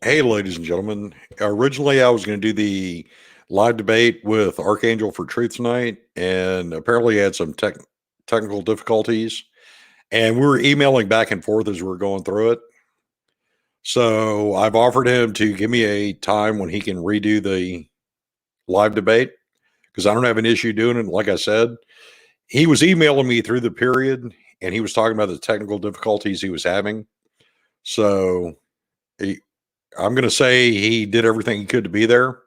Hey, ladies and gentlemen. Originally, I was going to do the live debate with Archangel for Truth tonight, and apparently, had some technical difficulties. And we were emailing back and forth as we were going through it. So I've offered him to give me a time when he can redo the live debate because I don't have an issue doing it. Like I said, he was emailing me through the period, and he was talking about the technical difficulties he was having. So he, I'm going to say he did everything he could to be there,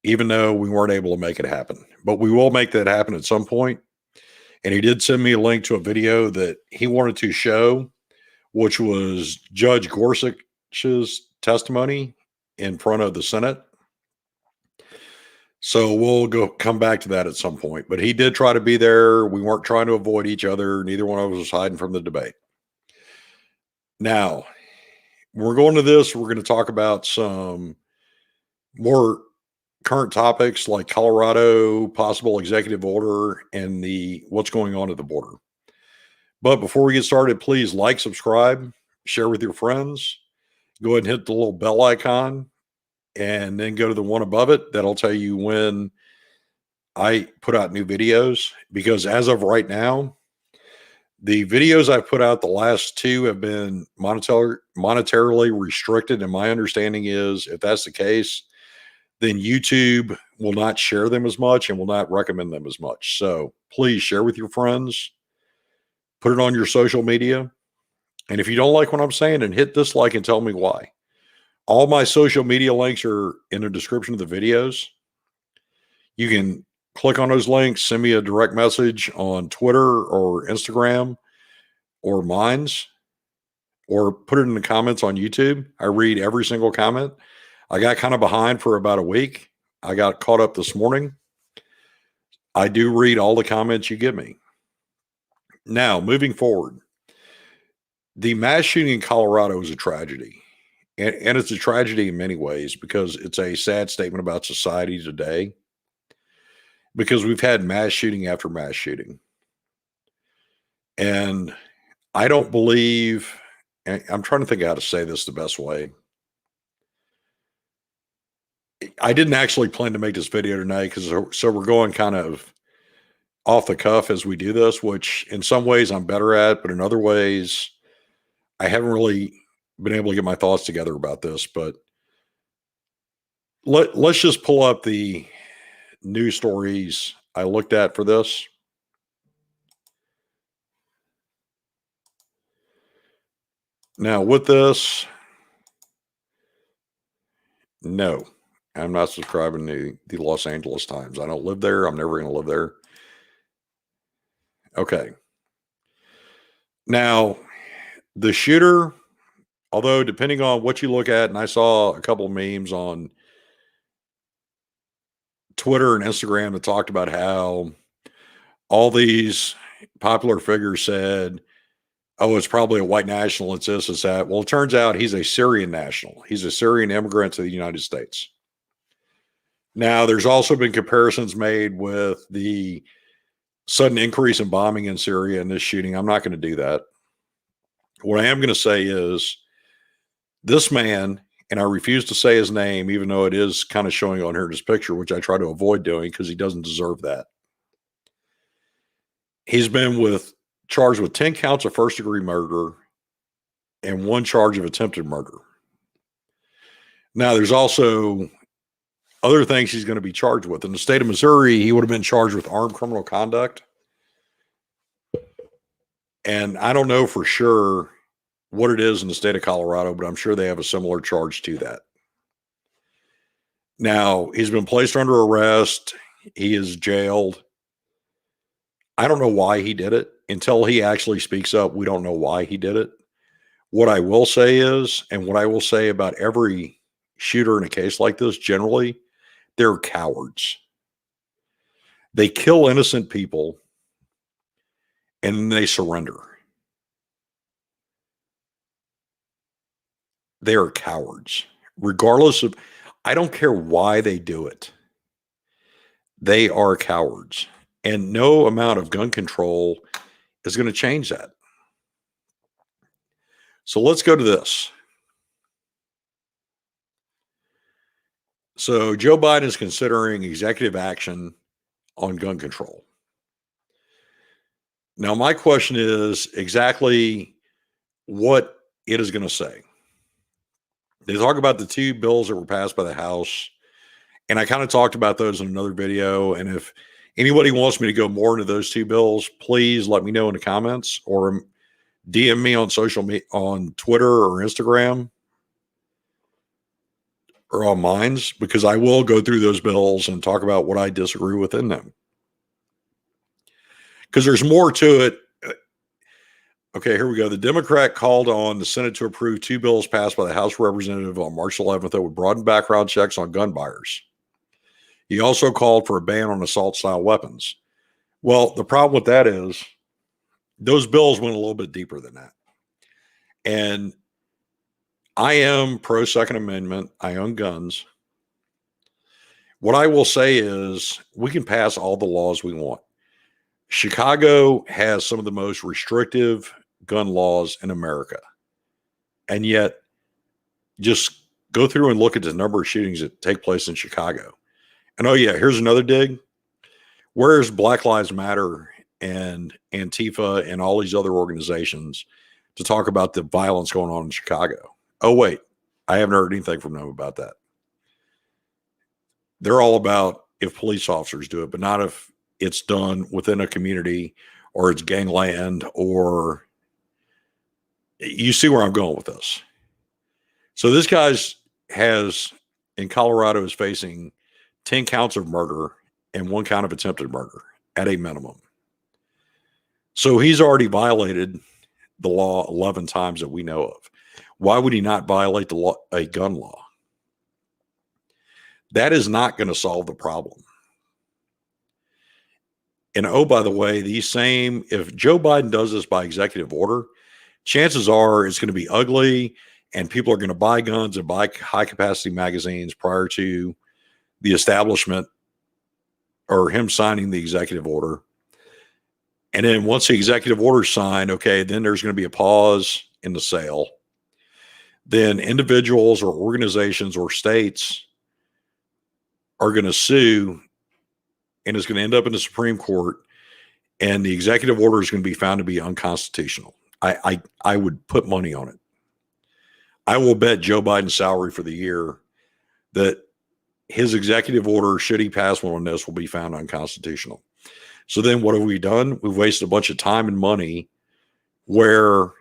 even though we weren't able to make it happen. But we will make that happen at some point. And he did send me a link to a video that he wanted to show, which was Judge Gorsuch's testimony in front of the Senate. So we'll come back to that at some point. But he did try to be there. We weren't trying to avoid each other. Neither one of us was hiding from the debate. Now, we're going to this. We're going to talk about some more current topics like Colorado possible executive order and the what's going on at the border. But before we get started, please like, subscribe, share with your friends. Go ahead and hit the little bell icon and then go to the one above it. That'll tell you when I put out new videos, because as of right now, the videos I've put out, the last two, have been monetarily restricted. And my understanding is if that's the case, then YouTube will not share them as much and will not recommend them as much. So please share with your friends, put it on your social media. And if you don't like what I'm saying, then hit dislike and tell me why. All my social media links are in the description of the videos. You can click on those links, send me a direct message on Twitter or Instagram or Minds, or put it in the comments on YouTube. I read every single comment. I got kind of behind for about a week. I got caught up this morning. I do read all the comments you give me. Now, moving forward, the mass shooting in Colorado is a tragedy. And it's a tragedy in many ways because it's a sad statement about society today, because we've had mass shooting after mass shooting. And I don't believe, and I'm trying to think how to say this the best way. I didn't actually plan to make this video tonight because so we're going kind of off the cuff as we do this, which in some ways I'm better at, but in other ways I haven't really been able to get my thoughts together about this. But let's just pull up the news stories I looked at for this. Now, with this, no, I'm not subscribing to the Los Angeles Times. I don't live there. I'm never going to live there. Okay. Now, the shooter, although depending on what you look at, and I saw a couple of memes on Twitter and Instagram that talked about how all these popular figures said, oh, it's probably a white national, it's this, it's that. Well, it turns out he's a Syrian national. He's a Syrian immigrant to the United States. Now, there's also been comparisons made with the sudden increase in bombing in Syria and this shooting. I'm not going to do that. What I am going to say is this man, and I refuse to say his name, even though it is kind of showing on here in his picture, which I try to avoid doing because he doesn't deserve that. He's been charged with 10 counts of first-degree murder and 1 charge of attempted murder. Now, there's also other things he's going to be charged with. In the state of Missouri, he would have been charged with armed criminal conduct. And I don't know for sure what it is in the state of Colorado, but I'm sure they have a similar charge to that. Now, he's been placed under arrest. He is jailed. I don't know why he did it. Until he actually speaks up, we don't know why he did it. What I will say is, and what I will say about every shooter in a case like this, generally, they're cowards. They kill innocent people and then they surrender. They are cowards, regardless of, I don't care why they do it. They are cowards. And no amount of gun control is going to change that. So let's go to this. So Joe Biden is considering executive action on gun control. Now, my question is exactly what it is going to say. They talk about the two bills that were passed by the House, and I kind of talked about those in another video. And if anybody wants me to go more into those two bills, please let me know in the comments or DM me on social media, on Twitter or Instagram or on Minds, because I will go through those bills and talk about what I disagree with in them. Because there's more to it. Okay, here we go. The Democrat called on the Senate to approve two bills passed by the House Representative on March 11th that would broaden background checks on gun buyers. He also called for a ban on assault-style weapons. Well, the problem with that is those bills went a little bit deeper than that. And I am pro Second Amendment. I own guns. What I will say is we can pass all the laws we want. Chicago has some of the most restrictive gun laws in America. And yet, just go through and look at the number of shootings that take place in Chicago. And oh, yeah, here's another dig. Where's Black Lives Matter and Antifa and all these other organizations to talk about the violence going on in Chicago? Oh, wait, I haven't heard anything from them about that. They're all about if police officers do it, but not if it's done within a community or it's gangland, or you see where I'm going with this. So this guy's in Colorado is facing 10 counts of murder and 1 count of attempted murder at a minimum. So he's already violated the law 11 times that we know of. Why would he not violate the law, a gun law? That is not going to solve the problem. And oh, by the way, if Joe Biden does this by executive order, chances are it's going to be ugly and people are going to buy guns and buy high capacity magazines prior to the establishment or him signing the executive order. And then once the executive order is signed, okay, then there's going to be a pause in the sale. Then individuals or organizations or states are going to sue, and it's going to end up in the Supreme Court, and the executive order is going to be found to be unconstitutional. I would put money on it. I will bet Joe Biden's salary for the year that his executive order, should he pass one on this, will be found unconstitutional. So then what have we done? We've wasted a bunch of time and money where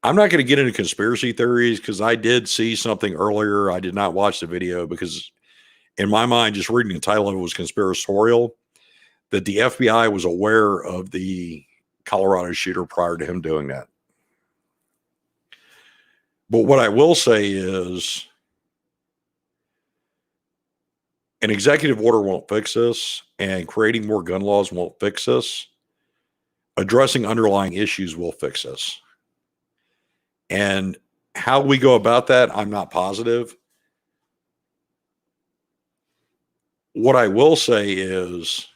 I'm not going to get into conspiracy theories because I did see something earlier. I did not watch the video because in my mind, just reading the title of it was conspiratorial, that the FBI was aware of the Colorado shooter prior to him doing that. But what I will say is an executive order won't fix this, and creating more gun laws won't fix this. Addressing underlying issues will fix this. And how we go about that, I'm not positive. What I will say is,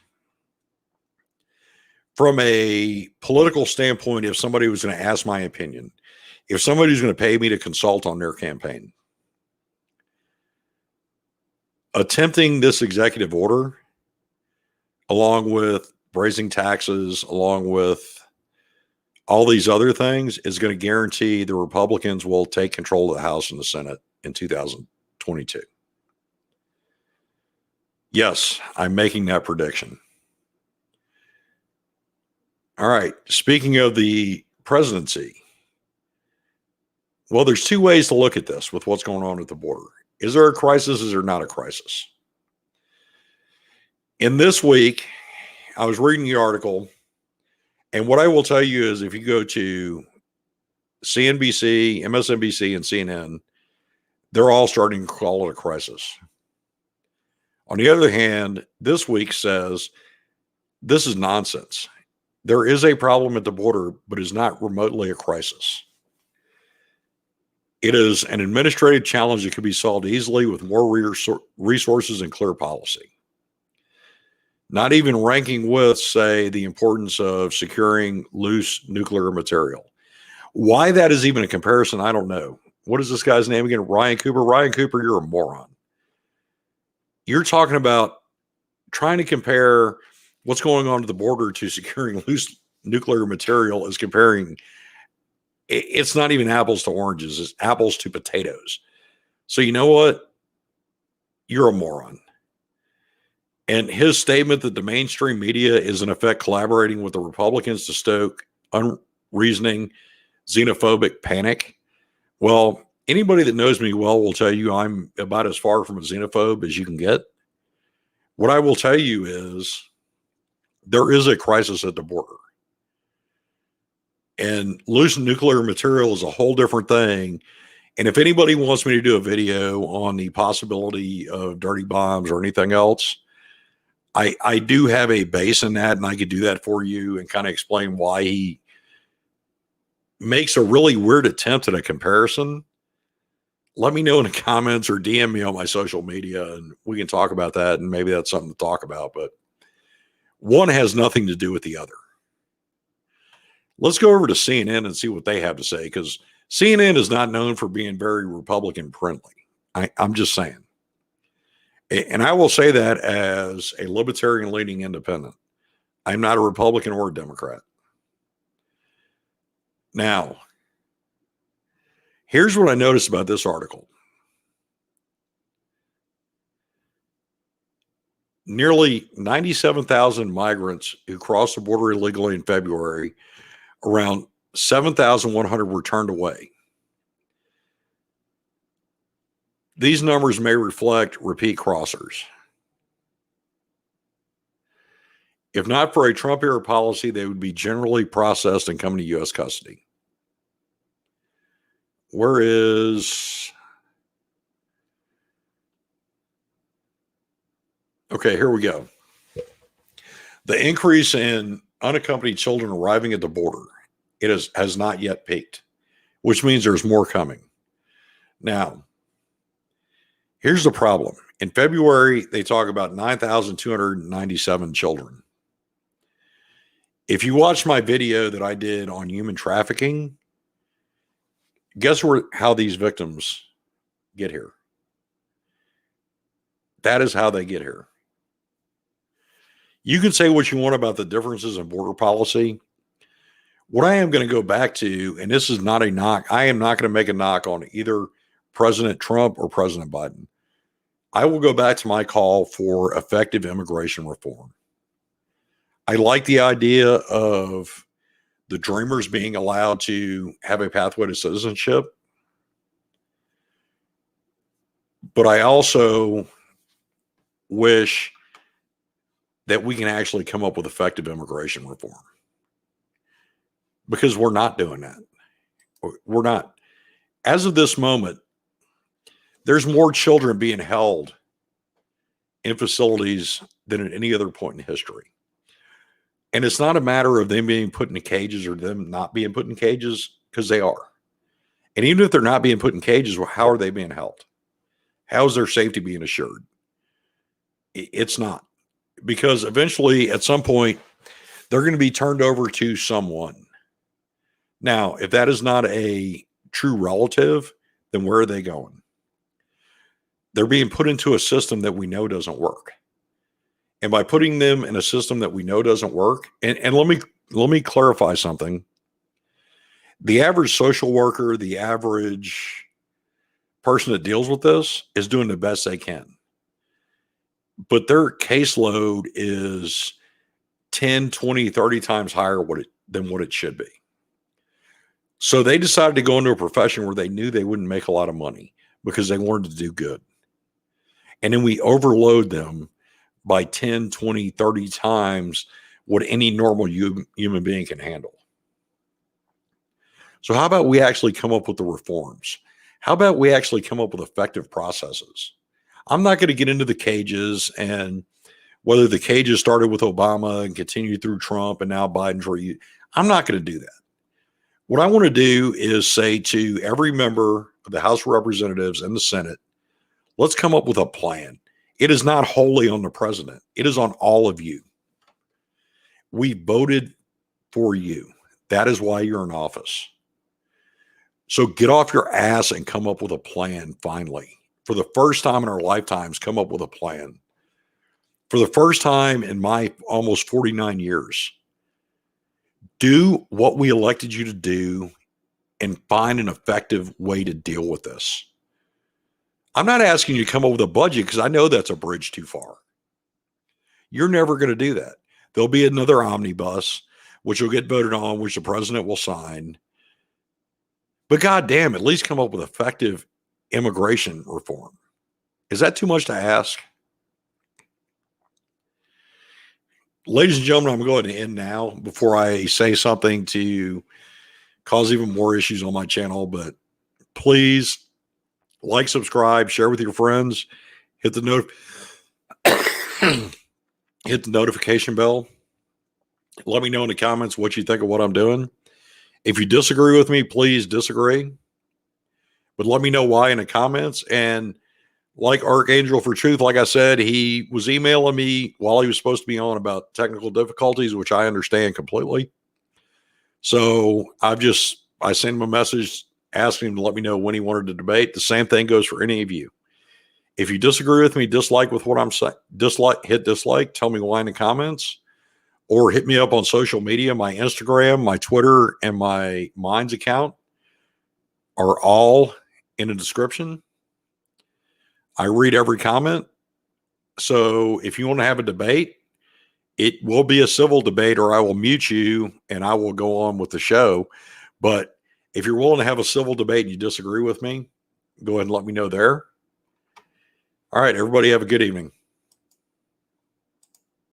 from a political standpoint, if somebody was going to ask my opinion, if somebody's going to pay me to consult on their campaign, attempting this executive order, along with raising taxes, along with all these other things, is going to guarantee the Republicans will take control of the House and the Senate in 2022. Yes, I'm making that prediction. All right. Speaking of the presidency, well, there's two ways to look at this with what's going on at the border. Is there a crisis? Is there not a crisis? In this week, I was reading the article, and what I will tell you is if you go to CNBC, MSNBC, and CNN, they're all starting to call it a crisis. On the other hand, this week says this is nonsense. There is a problem at the border, but it's not remotely a crisis. It is an administrative challenge that could be solved easily with more resources and clear policy. Not even ranking with, say, the importance of securing loose nuclear material. Why that is even a comparison, I don't know. What is this guy's name again? Ryan Cooper. Ryan Cooper, you're a moron. You're talking about trying to compare what's going on at the border to securing loose nuclear material is comparing. It's not even apples to oranges. It's apples to potatoes. So you know what? You're a moron. And his statement that the mainstream media is in effect collaborating with the Republicans to stoke unreasoning, xenophobic panic. Well, anybody that knows me well will tell you I'm about as far from a xenophobe as you can get. What I will tell you is there is a crisis at the border. And loose nuclear material is a whole different thing. And if anybody wants me to do a video on the possibility of dirty bombs or anything else, I do have a base in that, and I could do that for you and kind of explain why he makes a really weird attempt at a comparison. Let me know in the comments or DM me on my social media, and we can talk about that, and maybe that's something to talk about. But one has nothing to do with the other. Let's go over to CNN and see what they have to say, because CNN is not known for being very Republican friendly. I'm just saying. And I will say that as a libertarian leaning independent. I'm not a Republican or a Democrat. Now, here's what I noticed about this article. Nearly 97,000 migrants who crossed the border illegally in February, around 7,100 were turned away. These numbers may reflect repeat crossers. If not for a Trump era policy, they would be generally processed and come to U.S. custody. Where is... Okay, here we go. The increase in unaccompanied children arriving at the border, has not yet peaked, which means there's more coming. Now, here's the problem. In February, they talk about 9,297 children. If you watch my video that I did on human trafficking, guess how these victims get here? That is how they get here. You can say what you want about the differences in border policy. What I am going to go back to, and this is not a knock, I am not going to make a knock on either President Trump or President Biden. I will go back to my call for effective immigration reform. I like the idea of the Dreamers being allowed to have a pathway to citizenship. But I also wish that we can actually come up with effective immigration reform. Because we're not doing that. We're not. As of this moment, there's more children being held in facilities than at any other point in history. And it's not a matter of them being put in cages or them not being put in cages, because they are. And even if they're not being put in cages, well, how are they being held? How is their safety being assured? It's not. Because eventually, at some point, they're going to be turned over to someone. Now, if that is not a true relative, then where are they going? They're being put into a system that we know doesn't work. And by putting them in a system that we know doesn't work, and let me clarify something. The average social worker, the average person that deals with this is doing the best they can. But their caseload is 10, 20, 30 times higher than what it should be. So they decided to go into a profession where they knew they wouldn't make a lot of money because they wanted to do good. And then we overload them by 10, 20, 30 times what any normal human being can handle. So how about we actually come up with the reforms? How about we actually come up with effective processes? I'm not going to get into the cages and whether the cages started with Obama and continued through Trump and now Biden's. I'm not going to do that. What I want to do is say to every member of the House of Representatives and the Senate, let's come up with a plan. It is not wholly on the president. It is on all of you. We voted for you. That is why you're in office. So get off your ass and come up with a plan finally. for the first time in our lifetimes, come up with a plan. For the first time in my almost 49 years, do what we elected you to do and find an effective way to deal with this. I'm not asking you to come up with a budget because I know that's a bridge too far. You're never going to do that. There'll be another omnibus, which will get voted on, which the president will sign. But goddamn, at least come up with effective immigration reform. Is that too much to ask? Ladies and gentlemen, I'm going to end now before I say something to cause even more issues on my channel. But please like, subscribe, share with your friends, hit the hit the notification bell. Let me know in the comments what you think of what I'm doing. If you disagree with me, please disagree. But let me know why in the comments. And like Archangel for Truth, like I said, he was emailing me while he was supposed to be on about technical difficulties, which I understand completely. So I sent him a message asking him to let me know when he wanted to debate. The same thing goes for any of you. If you disagree with me, dislike with what I'm saying, hit dislike, tell me why in the comments, or hit me up on social media. My Instagram, my Twitter, and my Minds account are all in the description. I read every comment. So if you want to have a debate, it will be a civil debate, or I will mute you and I will go on with the show. But if you're willing to have a civil debate and you disagree with me, go ahead and let me know there. All right, everybody have a good evening.